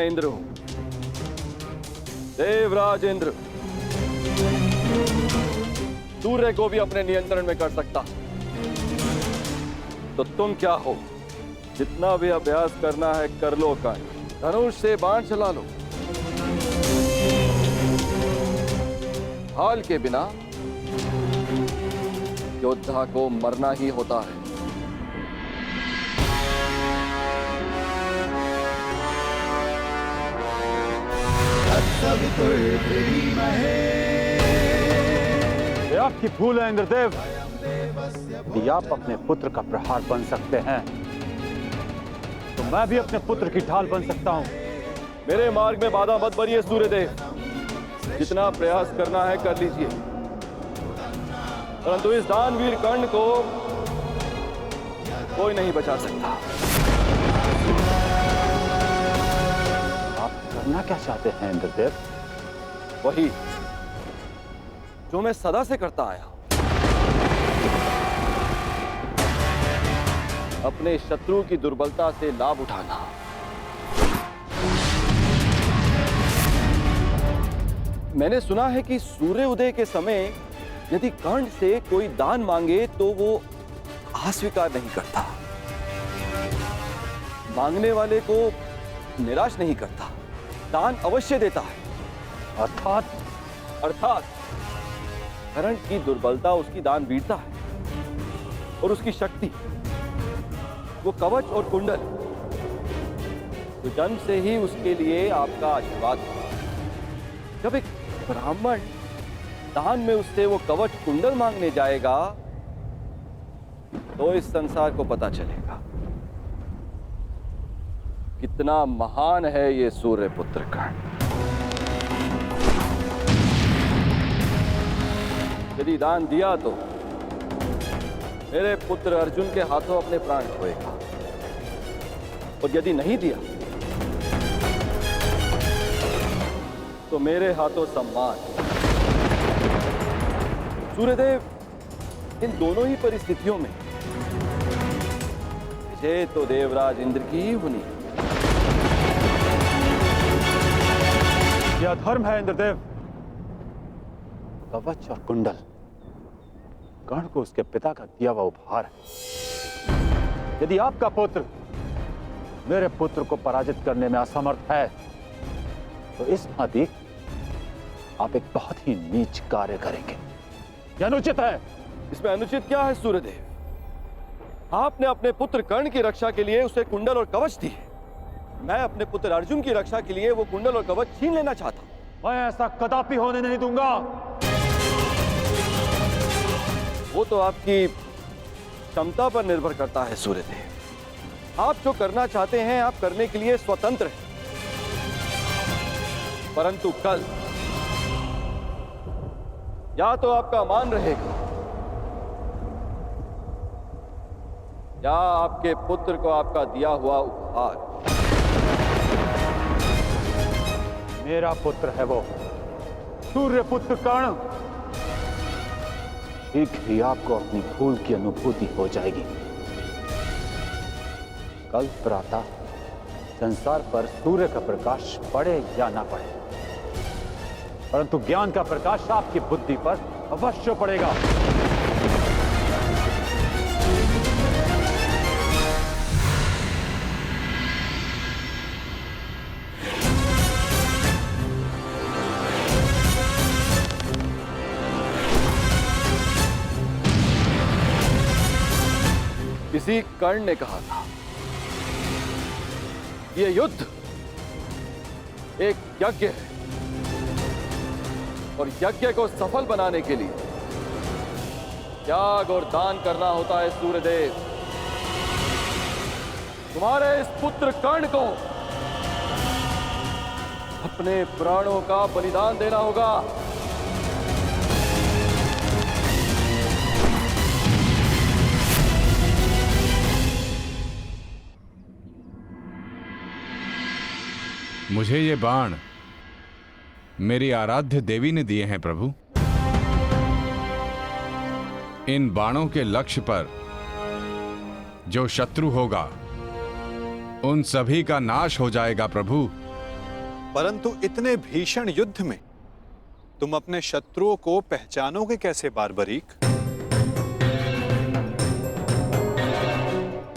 मैं इंद्र हूं, देवराज इंद्र। सूर्य को भी अपने नियंत्रण में कर सकता। तो तुम क्या हो? जितना भी अभ्यास करना है कर लो कर्ण। धनुष से बाण चला लो। हाल के बिना योद्धा को मरना ही होता है। ये आपकी भूल है इंद्रदेव। यदि आप अपने पुत्र का प्रहार बन सकते हैं तो मैं भी अपने पुत्र की ढाल बन सकता हूं। मेरे मार्ग में बाधा मत बनिए सूर्यदेव। जितना प्रयास करना है कर लीजिए, परंतु इस दानवीर कर्ण को कोई नहीं बचा सकता। आप करना क्या चाहते हैं इंद्रदेव? वही जो मैं सदा से करता आया हूं, अपने शत्रु की दुर्बलता से लाभ उठाना। मैंने सुना है कि सूर्य उदय के समय यदि कर्ण से कोई दान मांगे तो वो अस्वीकार नहीं करता, मांगने वाले को निराश नहीं करता, दान अवश्य देता है। अर्थात कर्ण की दुर्बलता उसकी दान वीरता है और उसकी शक्ति वो कवच और कुंडल, तो जन्म से ही उसके लिए आपका आशीर्वाद है। जब एक ब्राह्मण दान में उससे वो कवच कुंडल मांगने जाएगा तो इस संसार को पता चलेगा कितना महान है ये सूर्य पुत्र कर्ण। यदि दान दिया तो मेरे पुत्र अर्जुन के हाथों अपने प्राण खोएगा, और यदि नहीं दिया तो मेरे हाथों सम्मान। सूर्यदेव, इन दोनों ही परिस्थितियों में विजय तो देवराज इंद्र की ही होनी है। यह धर्म है इंद्रदेव। कवच और कुंडल कर्ण को उसके पिता का दिया हुआ उपहार है। यदि आपका पुत्र मेरे पुत्र को पराजित करने में असमर्थ है तो इस भांति आप एक बहुत ही नीच कार्य करेंगे। यह अनुचित है। इसमें अनुचित क्या है सूर्यदेव? आपने अपने पुत्र कर्ण की रक्षा के लिए उसे कुंडल और कवच दिए। मैं अपने पुत्र अर्जुन की रक्षा के लिए वो कुंडल और कवच छीन लेना चाहता हूं। मैं ऐसा कदापि होने नहीं दूंगा। वो तो आपकी क्षमता पर निर्भर करता है सूर्यदेव। आप जो करना चाहते हैं आप करने के लिए स्वतंत्र हैं, परंतु कल या तो आपका मान रहेगा या आपके पुत्र को आपका दिया हुआ उपहार। मेरा पुत्र है वो सूर्य पुत्र कर्ण। शीघ्र ही आपको अपनी भूल की अनुभूति हो जाएगी। कल प्रातः संसार पर सूर्य का प्रकाश पड़े या ना पड़े, परंतु ज्ञान का प्रकाश आपकी बुद्धि पर अवश्य पड़ेगा। किसी कर्ण ने कहा था ये युद्ध एक यज्ञ है और यज्ञ को सफल बनाने के लिए त्याग और दान करना होता है। सूर्यदेव, तुम्हारे इस पुत्र कर्ण को अपने प्राणों का बलिदान देना होगा। मुझे ये बाण मेरी आराध्य देवी ने दिए हैं प्रभु। इन बाणों के लक्ष्य पर जो शत्रु होगा उन सभी का नाश हो जाएगा प्रभु। परंतु इतने भीषण युद्ध में तुम अपने शत्रुओं को पहचानोगे कैसे बारबरीक?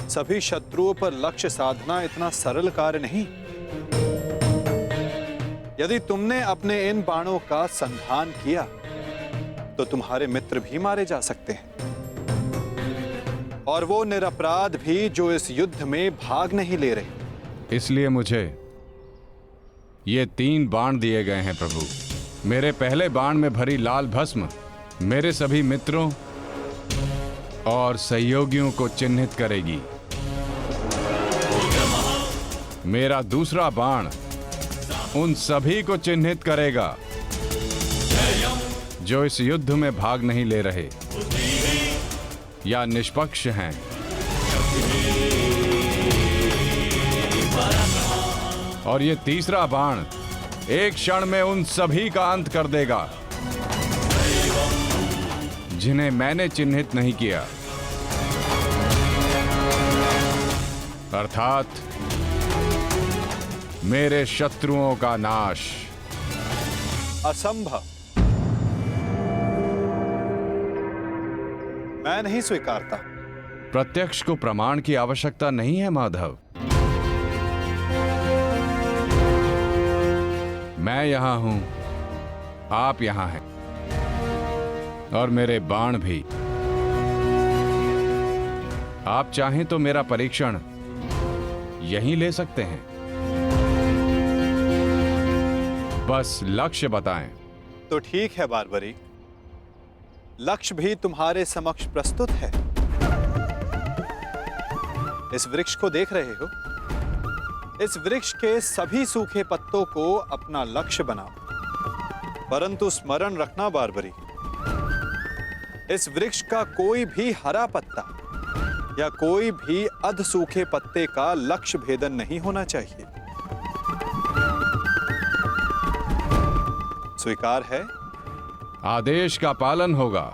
सभी शत्रुओं पर लक्ष्य साधना इतना सरल कार्य नहीं। यदि तुमने अपने इन बाणों का संधान किया तो तुम्हारे मित्र भी मारे जा सकते हैं, और वो निरपराध भी जो इस युद्ध में भाग नहीं ले रहे। इसलिए मुझे ये 3 बाण दिए गए हैं प्रभु। मेरे पहले बाण में भरी लाल भस्म मेरे सभी मित्रों और सहयोगियों को चिन्हित करेगी। मेरा दूसरा बाण उन सभी को चिन्हित करेगा जो इस युद्ध में भाग नहीं ले रहे या निष्पक्ष हैं। और ये तीसरा बाण एक क्षण में उन सभी का अंत कर देगा जिन्हें मैंने चिन्हित नहीं किया, अर्थात मेरे शत्रुओं का नाश। असंभव, मैं नहीं स्वीकारता। प्रत्यक्ष को प्रमाण की आवश्यकता नहीं है माधव। मैं यहां हूं, आप यहां हैं, और मेरे बाण भी। आप चाहें तो मेरा परीक्षण यहीं ले सकते हैं। बस लक्ष्य बताएं। तो ठीक है बारबरीक, लक्ष्य भी तुम्हारे समक्ष प्रस्तुत है। इस वृक्ष को देख रहे हो? इस वृक्ष के सभी सूखे पत्तों को अपना लक्ष्य बनाओ। परंतु स्मरण रखना बारबरीक, इस वृक्ष का कोई भी हरा पत्ता या कोई भी अध सूखे पत्ते का लक्ष्य भेदन नहीं होना चाहिए। स्वीकार है? आदेश का पालन होगा।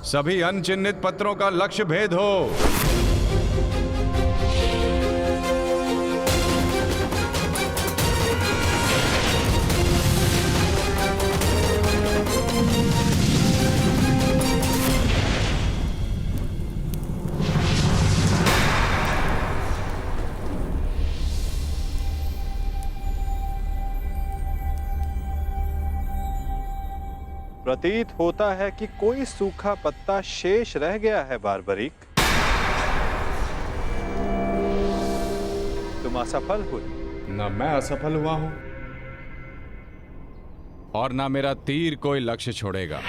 सभी अनचिन्हित पत्रों का लक्ष्य भेद हो। प्रतीत होता है कि कोई सूखा पत्ता शेष रह गया है बारबरीक। तुम असफल हुए। न मैं असफल हुआ हूं और ना मेरा तीर कोई लक्ष्य छोड़ेगा।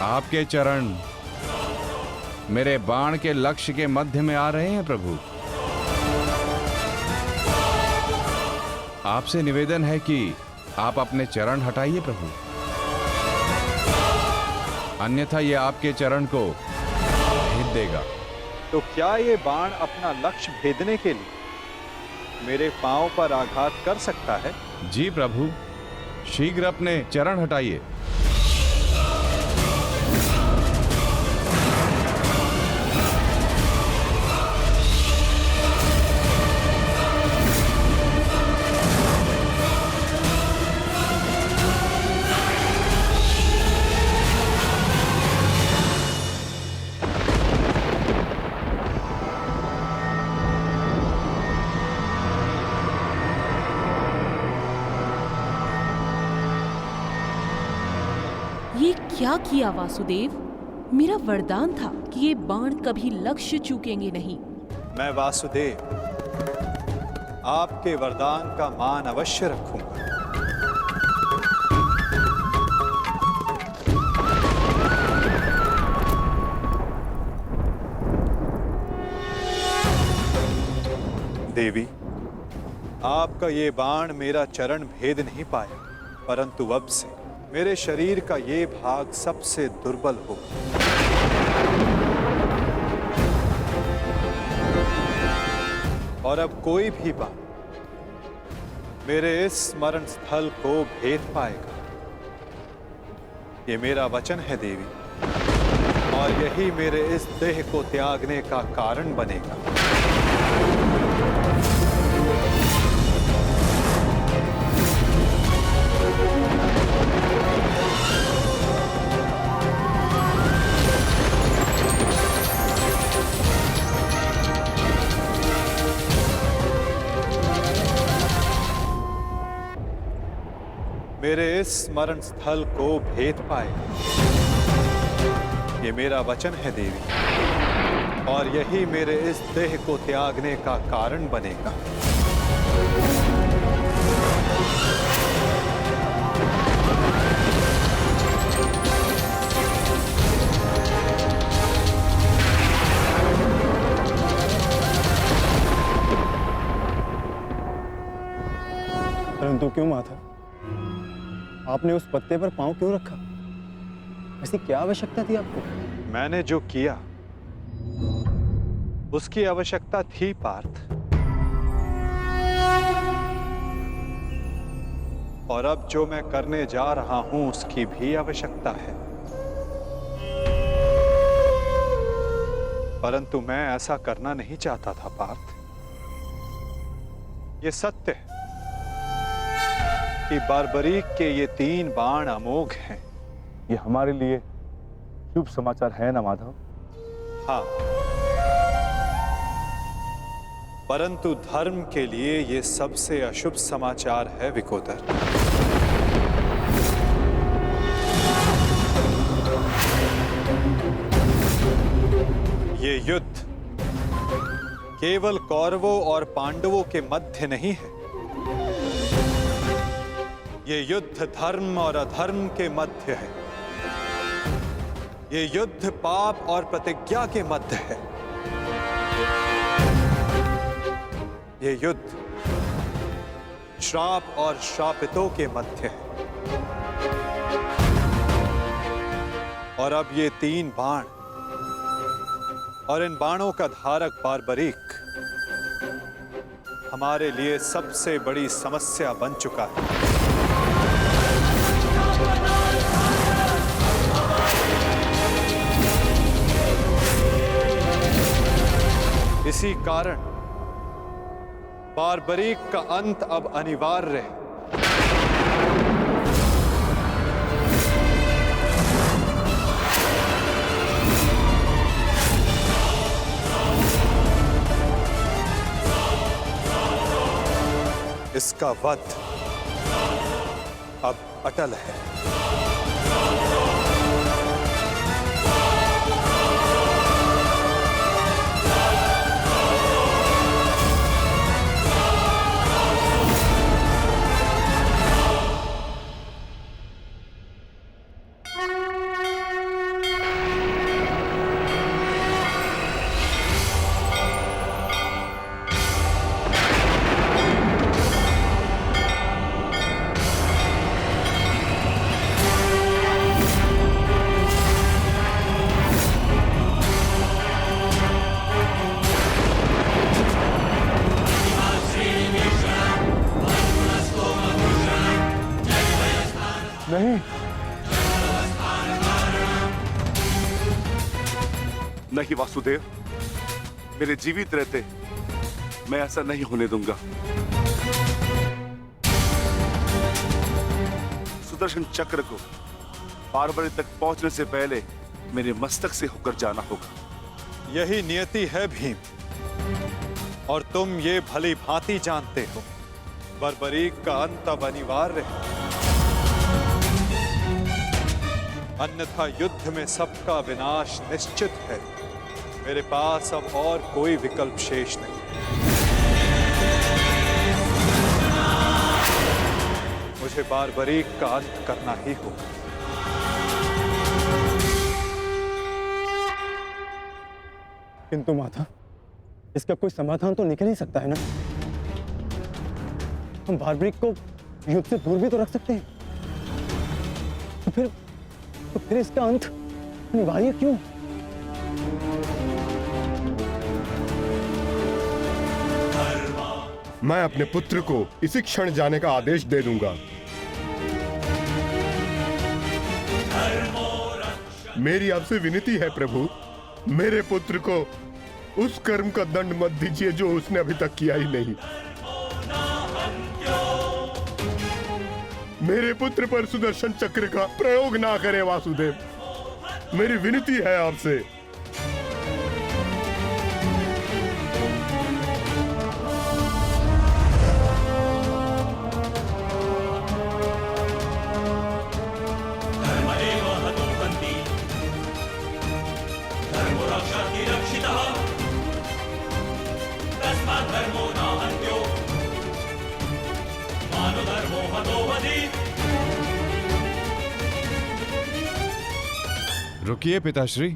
आपके चरण मेरे बाण के लक्ष्य के मध्य में आ रहे हैं प्रभु। आपसे निवेदन है कि आप अपने चरण हटाइए प्रभु, अन्यथा ये आपके चरण को भेद देगा। तो क्या ये बाण अपना लक्ष्य भेदने के लिए मेरे पांव पर आघात कर सकता है? जी प्रभु, शीघ्र अपने चरण हटाइए। ये क्या किया वासुदेव? मेरा वरदान था कि ये बाण कभी लक्ष्य चूकेंगे नहीं। मैं वासुदेव आपके वरदान का मान अवश्य रखूंगा। देवी, आपका ये बाण मेरा चरण भेद नहीं पाया, परंतु अब से मेरे शरीर का ये भाग सबसे दुर्बल होगा। और अब कोई भी बाण मेरे इस स्मरण स्थल को भेद पाएगा। ये मेरा वचन है देवी, और यही मेरे इस देह को त्यागने का कारण बनेगा। मेरे इस स्मरण स्थल को भेद पाएगा। ये मेरा वचन है देवी, और यही मेरे इस देह को त्यागने का कारण बनेगा। परंतु क्यों माता? आपने उस पत्ते पर पांव क्यों रखा? ऐसी क्या आवश्यकता थी आपको? मैंने जो किया उसकी आवश्यकता थी पार्थ, और अब जो मैं करने जा रहा हूं उसकी भी आवश्यकता है। परंतु मैं ऐसा करना नहीं चाहता था पार्थ। ये सत्य है कि बार्बरीक के ये 3 बाण अमोघ हैं। ये हमारे लिए शुभ समाचार है ना माधव? हाँ, परंतु धर्म के लिए ये सबसे अशुभ समाचार है विकोदर। ये युद्ध केवल कौरवों और पांडवों के मध्य नहीं है। ये युद्ध धर्म और अधर्म के मध्य है। ये युद्ध पाप और प्रतिज्ञा के मध्य है। ये युद्ध श्राप और श्रापितों के मध्य है। और अब ये 3 बाण और इन बाणों का धारक बार्बरीक हमारे लिए सबसे बड़ी समस्या बन चुका है। इसी कारण बार्बरीक का अंत अब अनिवार्य है। इसका वध अब अटल है। नहीं, नहीं वासुदेव, मेरे जीवित रहते मैं ऐसा नहीं होने दूंगा। सुदर्शन चक्र को बारबरी तक पहुंचने से पहले मेरे मस्तक से होकर जाना होगा। यही नियति है भीम, और तुम ये भली भांति जानते हो। बर्बरीक का अंत अब अनिवार्य है, अन्यथा युद्ध में सबका विनाश निश्चित है। मेरे पास अब और कोई विकल्प शेष नहीं। मुझे बारबरीक का अंत करना ही होगा। किंतु माता, इसका कोई समाधान तो निकल ही सकता है ना। हम बारबरीक को युद्ध से दूर भी तो रख सकते हैं। तो फिर इसका अंत अनिवार्य क्यों? मैं अपने पुत्र को इसी क्षण जाने का आदेश दे दूंगा। मेरी आपसे विनती है प्रभु, मेरे पुत्र को उस कर्म का दंड मत दीजिए जो उसने अभी तक किया ही नहीं। मेरे पुत्र पर सुदर्शन चक्र का प्रयोग ना करे वासुदेव, मेरी विनती है आपसे। रुकिए पिताश्री।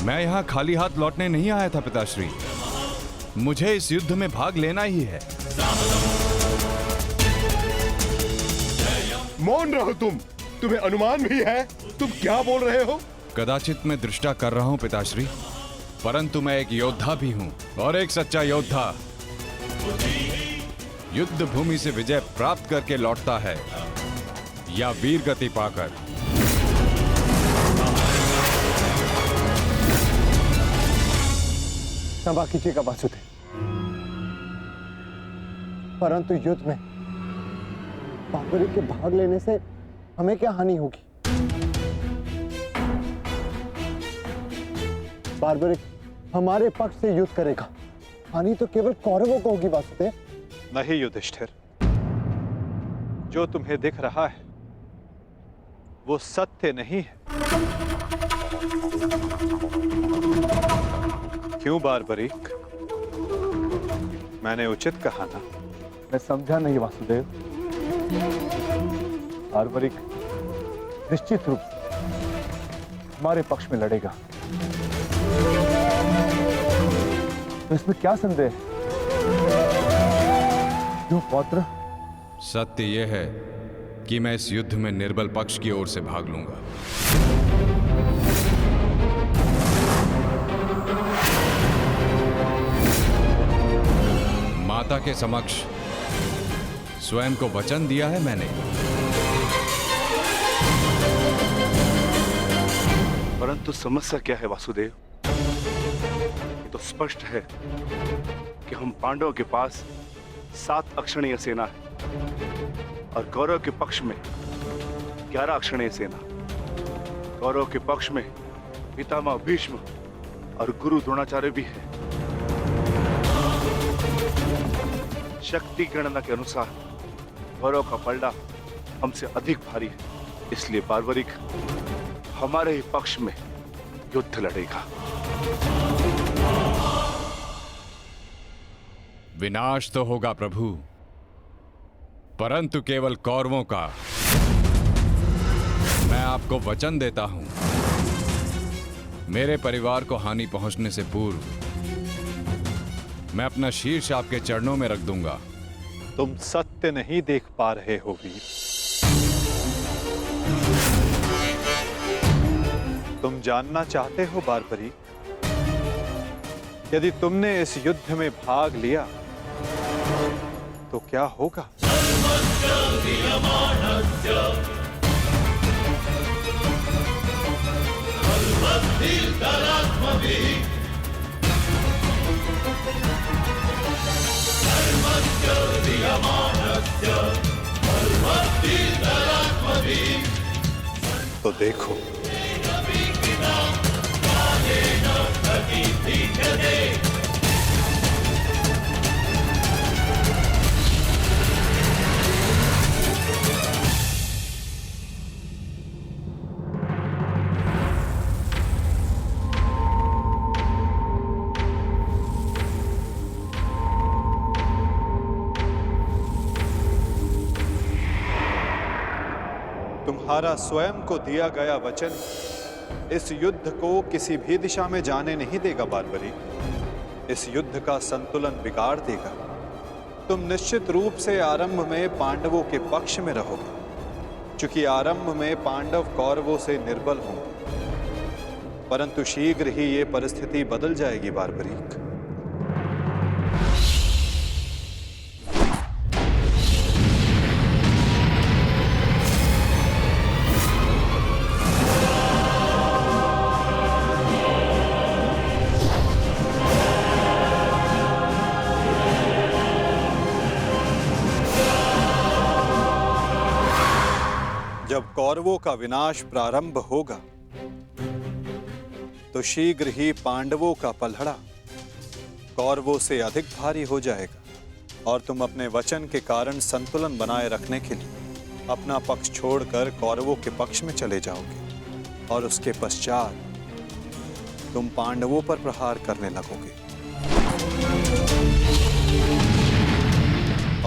मैं यहां खाली हाथ लौटने नहीं आया था पिताश्री, मुझे इस युद्ध में भाग लेना ही है। मौन रहो तुम, तुम्हें अनुमान भी है तुम क्या बोल रहे हो? कदाचित मैं दृष्टा कर रहा हूं पिताश्री, परंतु मैं एक योद्धा भी हूं, और एक सच्चा योद्धा युद्ध भूमि से विजय प्राप्त करके लौटता है या वीर गति पाकर। क्षमा कीजिएगा वासुदेव, परंतु युद्ध में बारबरीक के भाग लेने से हमें क्या हानि होगी? बारबरीक हमारे पक्ष से युद्ध करेगा, हानि तो केवल कौरवों को होगी वासुदेव। नहीं युधिष्ठिर, जो तुम्हें दिख रहा है वो सत्य नहीं है। क्यों बारबरीक, मैंने उचित कहा ना? मैं समझा नहीं वासुदेव। बारबरीक निश्चित रूप से हमारे पक्ष में लड़ेगा, तो इसमें क्या संदेह है? क्यों पौत्र? सत्य यह है कि मैं इस युद्ध में निर्बल पक्ष की ओर से भाग लूंगा। माता के समक्ष स्वयं को वचन दिया है मैंने। परंतु समस्या क्या है वासुदेव? ये तो स्पष्ट है कि हम पांडवों के पास 7 अक्षणीय सेना है और कौरव के पक्ष में 11 अक्षणीय सेना। कौरव के पक्ष में पितामह भीष्म और गुरु द्रोणाचार्य भी है। शक्ति गणना के अनुसार कौरव का पलड़ा हमसे अधिक भारी है, इसलिए बार्बरिक हमारे ही पक्ष में युद्ध लड़ेगा। विनाश तो होगा प्रभु, परंतु केवल कौरवों का। मैं आपको वचन देता हूं, मेरे परिवार को हानि पहुंचने से पूर्व मैं अपना शीर्ष आपके चरणों में रख दूंगा। तुम सत्य नहीं देख पा रहे हो वीर। तुम जानना चाहते हो बार्बरी, यदि तुमने इस युद्ध में भाग लिया तो क्या होगा? तो देखो, तुम्हारा स्वयं को दिया गया वचन इस युद्ध को किसी भी दिशा में जाने नहीं देगा बार्बरी। इस युद्ध का संतुलन बिगाड़ देगा। तुम निश्चित रूप से आरंभ में पांडवों के पक्ष में रहोगे, क्योंकि आरंभ में पांडव कौरवों से निर्बल होंगे, परंतु शीघ्र ही ये परिस्थिति बदल जाएगी बार्बरीक। जब कौरवों का विनाश प्रारंभ होगा तो शीघ्र ही पांडवों का पलड़ा कौरवों से अधिक भारी हो जाएगा और तुम अपने वचन के कारण संतुलन बनाए रखने के लिए अपना पक्ष छोड़कर कौरवों के पक्ष में चले जाओगे और उसके पश्चात तुम पांडवों पर प्रहार करने लगोगे।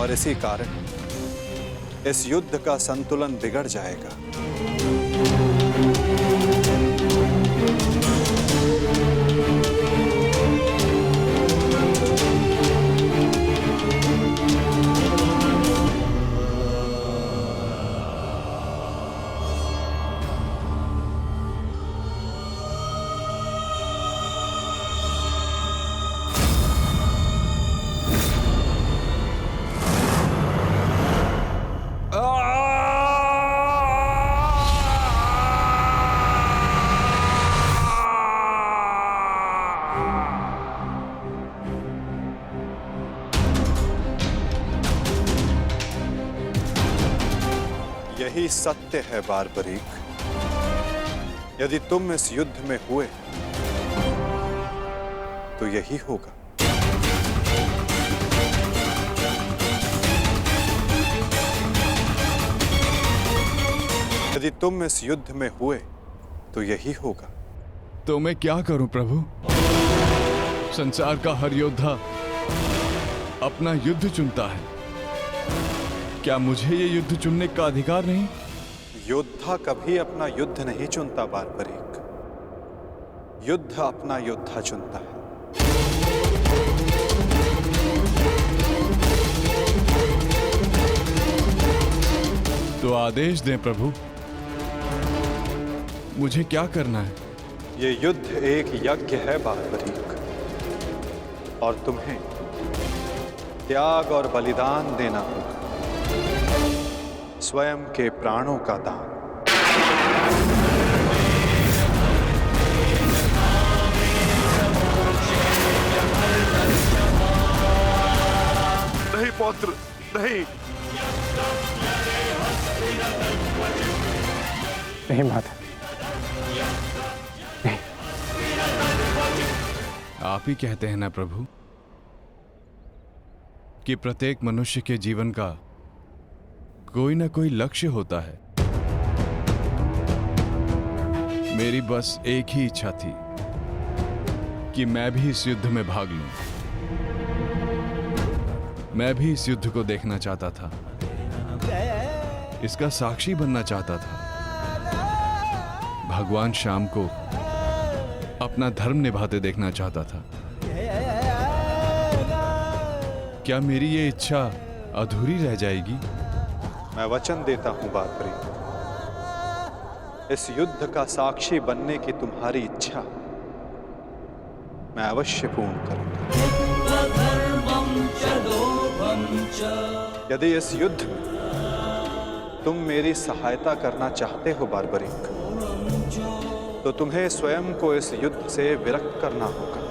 और इसी कारण इस युद्ध का संतुलन बिगड़ जाएगा। यही सत्य है बार्बरीक। यदि तुम इस युद्ध में हुए तो यही होगा। यदि तुम इस युद्ध में हुए तो यही होगा। तो मैं क्या करूं प्रभु? संसार का हर योद्धा अपना युद्ध चुनता है, क्या मुझे ये युद्ध चुनने का अधिकार नहीं? योद्धा कभी अपना युद्ध नहीं चुनता बार्बरीक, युद्ध अपना योद्धा चुनता है। तो आदेश दें प्रभु, मुझे क्या करना है? ये युद्ध एक यज्ञ है बार्बरीक, और तुम्हें त्याग और बलिदान देना होगा, स्वयं के प्राणों का दान। नहीं पौत्र, नहीं। नहीं माता, नहीं। आप ही कहते हैं ना प्रभु कि प्रत्येक मनुष्य के जीवन का कोई ना कोई लक्ष्य होता है। मेरी बस एक ही इच्छा थी कि मैं भी इस युद्ध में भाग लूं। मैं भी इस युद्ध को देखना चाहता था, इसका साक्षी बनना चाहता था। भगवान श्याम को अपना धर्म निभाते देखना चाहता था। क्या मेरी ये इच्छा अधूरी रह जाएगी? मैं वचन देता हूं बारबरी, इस युद्ध का साक्षी बनने की तुम्हारी इच्छा मैं अवश्य पूर्ण करूंगा। यदि इस युद्ध में तुम मेरी सहायता करना चाहते हो बारबरिक, तो तुम्हें स्वयं को इस युद्ध से विरक्त करना होगा,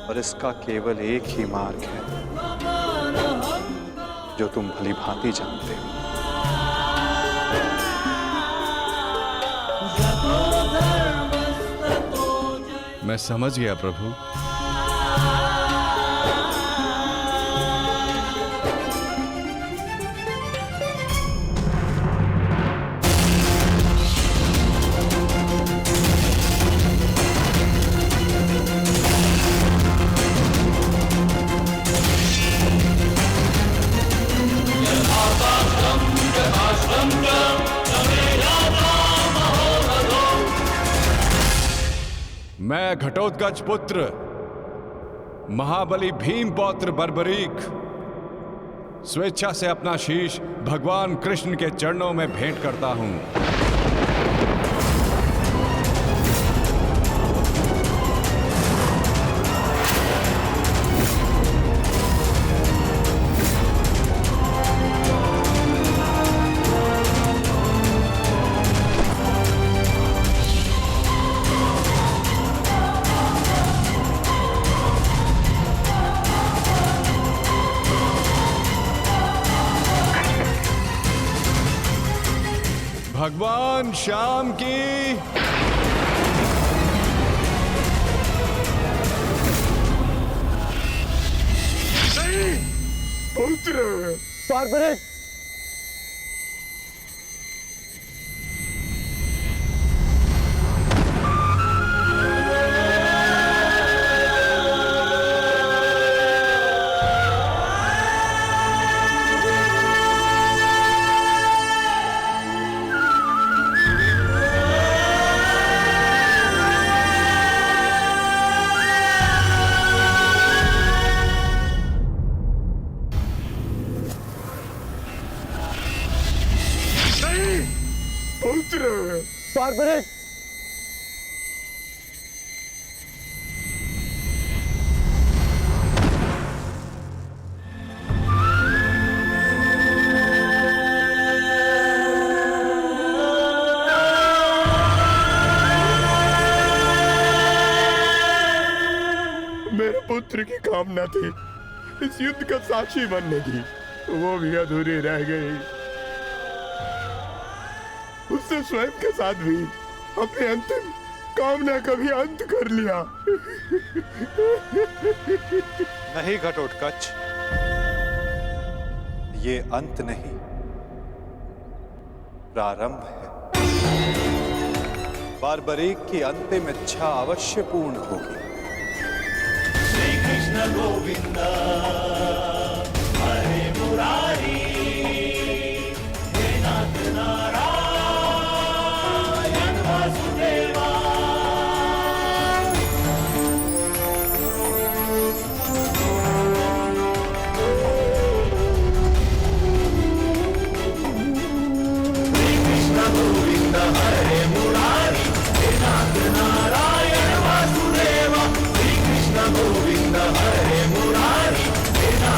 और इसका केवल एक ही मार्ग है जो तुम भली भांति जानते हो। मैं समझ गया प्रभु। मैं घटोत्कच पुत्र महाबली भीम पौत्र बर्बरीक स्वेच्छा से अपना शीश भगवान कृष्ण के चरणों में भेंट करता हूं। भगवान श्याम की पुत्र बारबरिक, पुत्र बारबरिक, मेरे पुत्र की कामना थी इस युद्ध का साक्षी बनने की, वो भी अधूरी रह गई। उसने स्वयं के साथ भी अपनी अंतिम कामना का भी अंत कर लिया। नहीं घटोत्कच, ये अंत नहीं, प्रारंभ है। बारबरीक की अंतिम इच्छा अवश्य पूर्ण होगी। श्री कृष्ण गोविंद हरे मुरारी, हे नाथ नारायण वासुदेवा। श्री कृष्ण गोविंद हरे मुरारी, हे नाथ नारायण वासुदेवा। श्री कृष्ण गोविंद हरे मुरारी, हे नाथ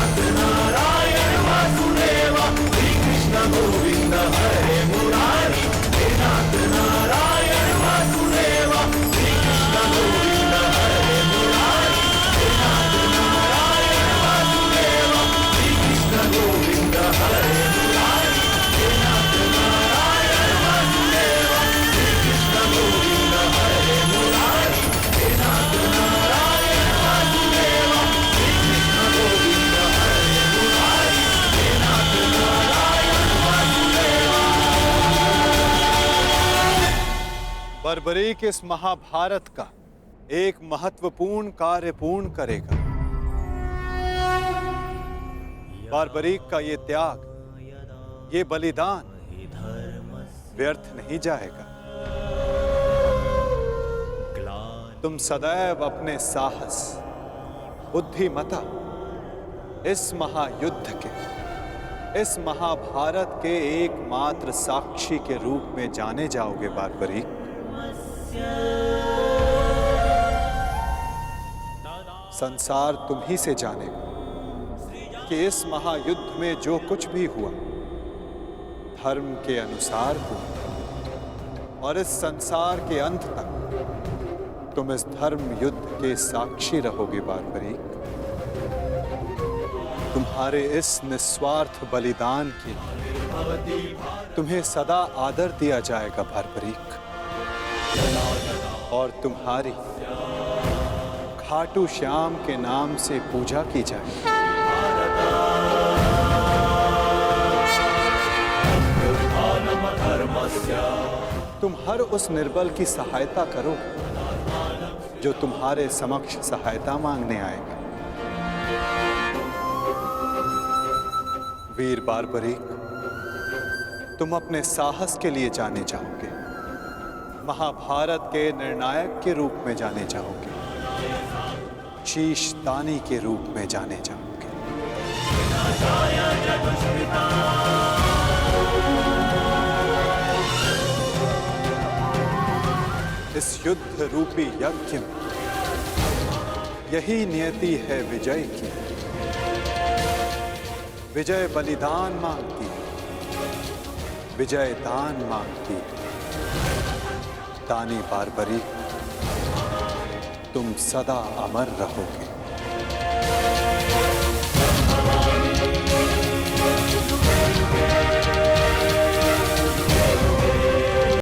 बर्बरीक इस महाभारत का एक महत्वपूर्ण कार्य पूर्ण करेगा। बर्बरीक का ये त्याग, ये बलिदान व्यर्थ नहीं जाएगा। तुम सदैव अपने साहस, बुद्धिमता, इस महायुद्ध के, इस महाभारत के एकमात्र साक्षी के रूप में जाने जाओगे बारबरीक। संसार तुम ही से जानेगा कि इस महायुद्ध में जो कुछ भी हुआ धर्म के अनुसार हुआ, और इस संसार के अंत तक तुम इस धर्म युद्ध के साक्षी रहोगे बारबरीक। तुम्हारे इस निस्वार्थ बलिदान के लिए तुम्हें सदा आदर दिया जाएगा बारबरीक, और तुम्हारी खाटू श्याम के नाम से पूजा की जाएगी। तुम हर उस निर्बल की सहायता करो जो तुम्हारे समक्ष सहायता मांगने आएगा। वीर बारबरीक, तुम अपने साहस के लिए जाने जाओगे, महाभारत के निर्णायक के रूप में जाने जाओगे, शीश दानी के रूप में जाने जाओगे। इस युद्ध रूपी यज्ञ में यही नियति है विजय की। विजय बलिदान मांगती है, विजय दान मांगती है। दानी बारबरीक, तुम सदा अमर रहोगे।